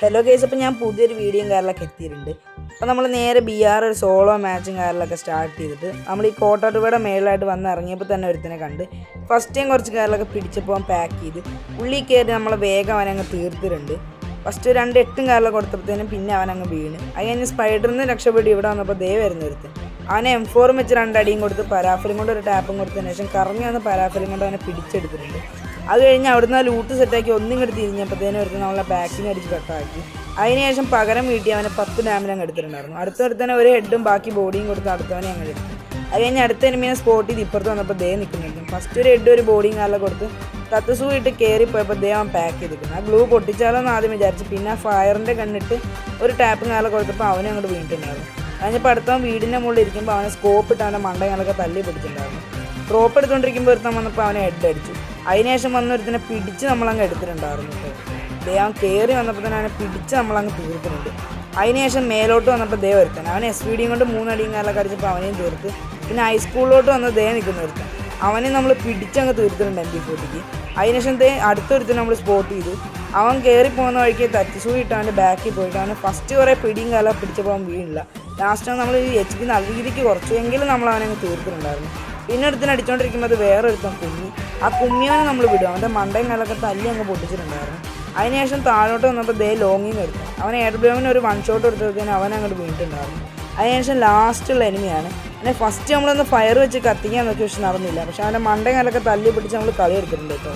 Hello guys, അപ്പോൾ ഞാൻ പുതിയൊരു വീഡിയോയും കാര്യങ്ങളൊക്കെ എത്തിയിട്ടുണ്ട്. അപ്പോൾ നമ്മൾ നേരെ BR ഒരു സോളോ മാച്ചും കാര്യങ്ങളൊക്കെ സ്റ്റാർട്ട് ചെയ്തിട്ട് നമ്മൾ ഈ കോട്ടാട്ടുപയുടെ മേളിലായിട്ട് വന്ന് ഇറങ്ങിയപ്പോൾ തന്നെ ഒരുത്തിനെ കണ്ട് ഫസ്റ്റ് ടൈം കുറച്ച് കാര്യങ്ങളൊക്കെ പിടിച്ചപ്പോൾ അവൻ പാക്ക് ചെയ്ത് ഉള്ളിൽ കയറി നമ്മളെ വേഗം അവനങ്ങ് തീർത്തിട്ടുണ്ട്. ഫസ്റ്റ് 2 8 കാര്യങ്ങളൊക്കെ കൊടുത്തപ്പോഴത്തേനും പിന്നെ അവനങ്ങ് വീണ്. അത് കഴിഞ്ഞ് സ്പൈഡറിൽ നിന്ന് രക്ഷപ്പെട്ട് ഇവിടെ വന്നപ്പോൾ വരുന്ന ഒരുത്തൻ അവനെ M4 വെച്ച് 2 അടിയും കൊടുത്ത് പരാഫലും കൊണ്ട് ഒരു ടാപ്പും കൊടുത്തതിന് ശേഷം കറങ്ങി വന്ന് പരാഫലും കൊണ്ട് അവനെ പിടിച്ചെടുത്തിട്ടുണ്ട്. അത് കഴിഞ്ഞ് അവിടുന്ന് ആ ലൂട്ട് സെറ്റാക്കി ഒന്നും ഇങ്ങോട്ട് തിരിഞ്ഞപ്പോഴത്തേനും ഒരുത്തൻ നമ്മളെ ബാക്കിങ് അടിച്ച് കട്ടാക്കി. അതിനുശേഷം പകരം വീട്ടി അവനെ 10 ഡാമിലങ്ങ് എടുത്തിട്ടുണ്ടായിരുന്നു. അടുത്തന്നെ ഒരു ഹെഡും ബാക്കി ബോഡിയും കൊടുത്ത് അടുത്തവനെ അങ്ങനെ എടുത്തു. അത് കഴിഞ്ഞ് അടുത്ത എനിമീനെ സ്പോട്ട് ചെയ്ത് ഇപ്പുറത്ത് വന്നപ്പോൾ നിൽക്കുന്നുണ്ട്. ഫസ്റ്റ് ഒരു ഹെഡ് ഒരു ബോഡിയും കാലിൽ കൊടുത്ത് തത്തസൂ ഇട്ട് കയറിപ്പോയപ്പോൾ അവൻ പാക്ക് ചെയ്തിട്ടുണ്ട്. ആ ഗ്ലൂ പൊട്ടിച്ചാലോന്ന് ആദ്യം വിചാരിച്ചു. പിന്നെ ആ ഫയറിൻ്റെ കണ്ണിട്ട് ഒരു ടാപ്പും കാലിൽ കൊടുത്തപ്പോൾ അവനെ അങ്ങോട്ട് വീണിട്ടുണ്ടായിരുന്നു. കഴിഞ്ഞപ്പോൾ അടുത്തവൻ വീടിൻ്റെ മുകളിൽ ഇരിക്കുമ്പോൾ അവനെ സ്കോപ്പ് ഇട്ട് അവൻ്റെ മണ്ടങ്ങളൊക്കെ തല്ലി പിടിച്ചിട്ടുണ്ടായിരുന്നു. ഡ്രോപ്പ് എടുത്തുകൊണ്ടിരിക്കുമ്പോൾ ഒരുത്തൻ വന്നപ്പോൾ അവനെ ഹെഡ് അടിച്ചു. അതിനുശേഷം വന്നൊരുത്തിനെ പിടിച്ച് നമ്മളങ്ങ് എടുത്തിട്ടുണ്ടായിരുന്നു. അവൻ കയറി വന്നപ്പോൾ തന്നെ അവനെ പിടിച്ച് നമ്മളങ്ങ് തീർത്തിട്ടുണ്ട്. അതിനുശേഷം മേലോട്ട് വന്നപ്പോൾ ഒരുത്തൻ അവൻ SVD കൊണ്ട് 3 അടിയും കാലൊക്കെ അടിച്ചപ്പോൾ അവനെയും തീർത്ത്. പിന്നെ ഹൈസ്കൂളിലോട്ട് വന്ന് നിൽക്കുന്ന ഒരുത്തൻ അവനെ നമ്മൾ പിടിച്ചങ്ങ് തീർത്തിട്ടുണ്ട് MP40. അതിനുശേഷം അടുത്തൊരുത്തൻ നമ്മൾ സ്പോട്ട് ചെയ്തു. അവൻ കയറി പോകുന്ന വഴിക്ക് തച്ചസൂ ഇട്ട് അവൻ്റെ ബാക്കിൽ പോയിട്ട് അവനെ ഫസ്റ്റ് കുറേ പിടിയും കാലം പിടിച്ചപ്പോൾ അവൻ വീണില്ല. ലാസ്റ്റ് നമ്മൾ HP നല്ല രീതിക്ക് കുറച്ചെങ്കിലും നമ്മൾ അവനങ്ങ് തീർത്തിട്ടുണ്ടായിരുന്നു. പിന്നെ ഒരുത്തിന് അടിച്ചുകൊണ്ടിരിക്കുമ്പോൾ വേറൊരുത്തൻ കുമ്മി. ആ കുമ്മിയവനെ നമ്മൾ വിടും. അവൻ്റെ മണ്ടയും കാലൊക്കെ തല്ലി അങ്ങ് പൊട്ടിച്ചിട്ടുണ്ടായിരുന്നു. അതിനുശേഷം താഴോട്ട് വന്നപ്പോൾ ലോങ്ങിങ് എടുത്തു. അവൻ എയർബ്ലോമിന് ഒരു 1 ഷോട്ട് എടുത്തതിന് അവൻ അങ്ങോട്ട് വീണിട്ടുണ്ടായിരുന്നു. അതിനുശേഷം ലാസ്റ്റുള്ള എനിമിയാണ്. പിന്നെ ഫസ്റ്റ് നമ്മളൊന്ന് ഫയർ വെച്ച് കത്തിക്കാൻ നോക്കി, പക്ഷെ നടന്നില്ല. പക്ഷെ അവൻ്റെ മണ്ടയും കാലൊക്കെ തല്ലി പിടിച്ച് നമ്മൾ കളി എടുത്തിട്ടുണ്ട് കേട്ടോ.